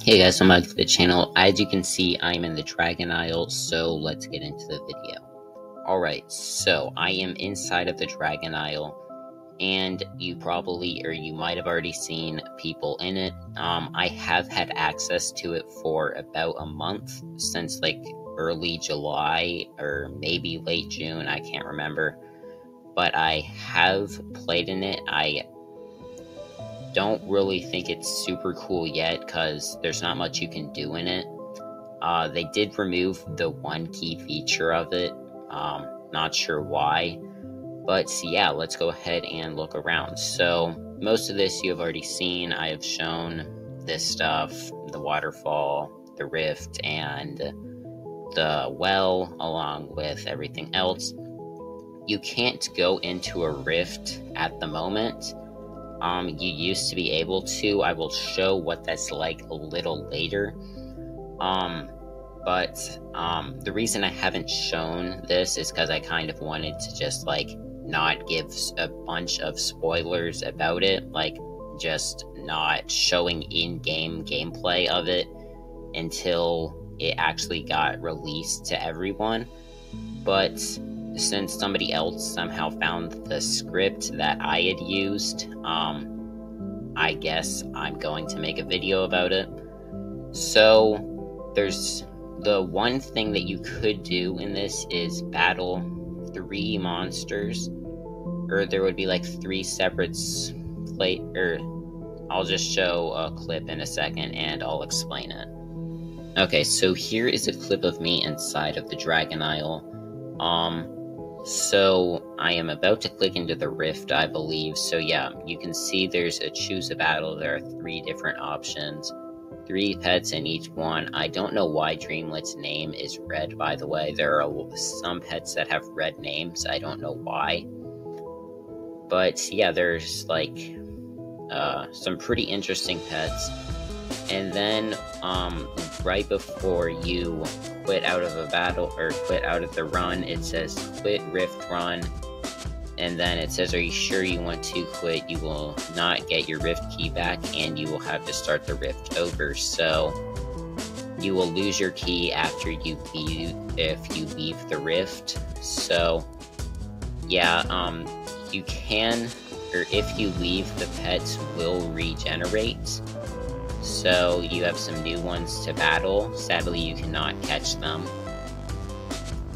Hey guys, welcome back to the channel. As you can see, I'm in the Dragon Isle, so let's get into the video. Alright, so I am inside of the Dragon Isle, and you might have already seen people in it. I have had access to it for about a month, since like early July, or maybe late June, I can't remember. But I have played in it. I don't really think it's super cool yet because there's not much you can do in it. They did remove the one key feature of it. Not sure why. But yeah, let's go ahead and look around. So most of this you have already seen. I have shown this stuff, the waterfall, the rift, and the well, along with everything else. You can't go into a rift at the moment. You used to be able to. I will show what that's like a little later. But the reason I haven't shown this is because I kind of wanted to just like not give a bunch of spoilers about it, like just not showing in-game gameplay of it until it actually got released to everyone. But since somebody else somehow found the script that I had used, I guess I'm going to make a video about it. So there's the one thing that you could do in this is battle 3 monsters, or there would be like 3 separate I'll just show a clip in a second and I'll explain it. Okay, so here is a clip of me inside of the Dragon Isle. So I am about to click into the rift, I believe. So yeah, you can see there's a choose a battle. There are 3 different options, 3 pets in each one. I don't know why Dreamlet's name is red, by the way. There are some pets that have red names. I don't know why. But yeah, there's like some pretty interesting pets. And then right before you quit out of a battle or quit out of the run, it says quit rift run, and then it says, are you sure you want to quit? You will not get your rift key back and you will have to start the rift over. So you will lose your key after you leave, if you leave the rift. So yeah, you can, or if you leave, the pets will regenerate. So you have some new ones to battle. Sadly, you cannot catch them.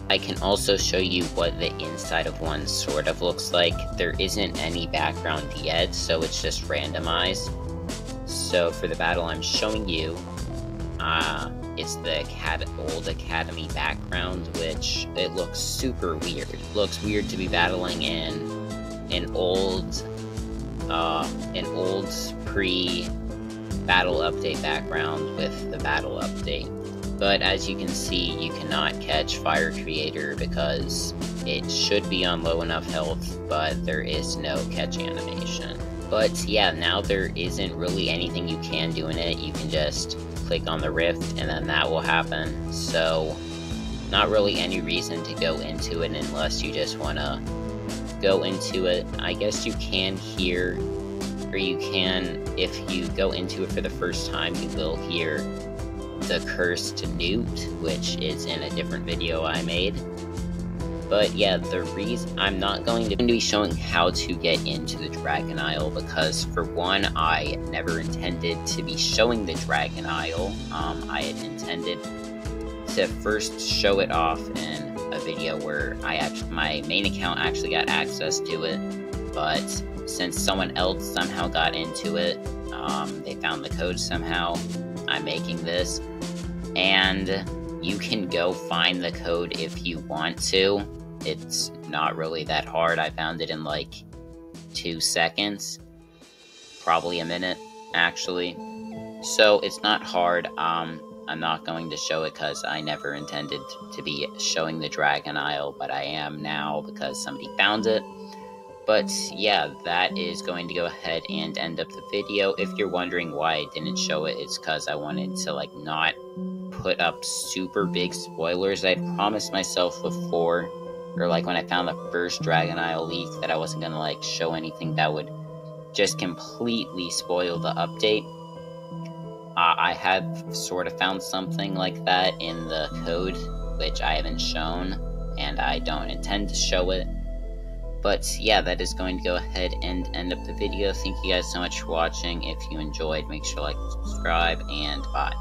I can also show you what the inside of one sort of looks like. There isn't any background yet, so it's just randomized. So for the battle I'm showing you, it's the old Academy background, which it looks super weird. It looks weird to be battling in an old pre-battle update background with the battle update. But as you can see, you cannot catch Fire Creator because it should be on low enough health, but there is no catch animation. But yeah, now there isn't really anything you can do in it. You can just click on the rift and then that will happen. So not really any reason to go into it unless you just want to go into it. I guess you can hear, or you can, if you go into it for the first time, you will hear the cursed newt, which is in a different video I made. But yeah, the reason I'm not going to be showing how to get into the Dragon Isle, because for one, I never intended to be showing the Dragon Isle. I had intended to first show it off in a video where my main account actually got access to it, but since someone else somehow got into it, they found the code somehow, I'm making this. And you can go find the code if you want to. It's not really that hard. I found it in like 2 seconds. Probably a minute, actually. So it's not hard. I'm not going to show it because I never intended to be showing the Dragon Isle, but I am now because somebody found it. But yeah, that is going to go ahead and end up the video. If you're wondering why I didn't show it, it's because I wanted to like not put up super big spoilers. I'd promised myself before, or like when I found the first Dragon Isle leak, that I wasn't gonna like show anything that would just completely spoil the update. I have sort of found something like that in the code, which I haven't shown, and I don't intend to show it. But yeah, that is going to go ahead and end up the video. Thank you guys so much for watching. If you enjoyed, make sure to like and subscribe, and bye.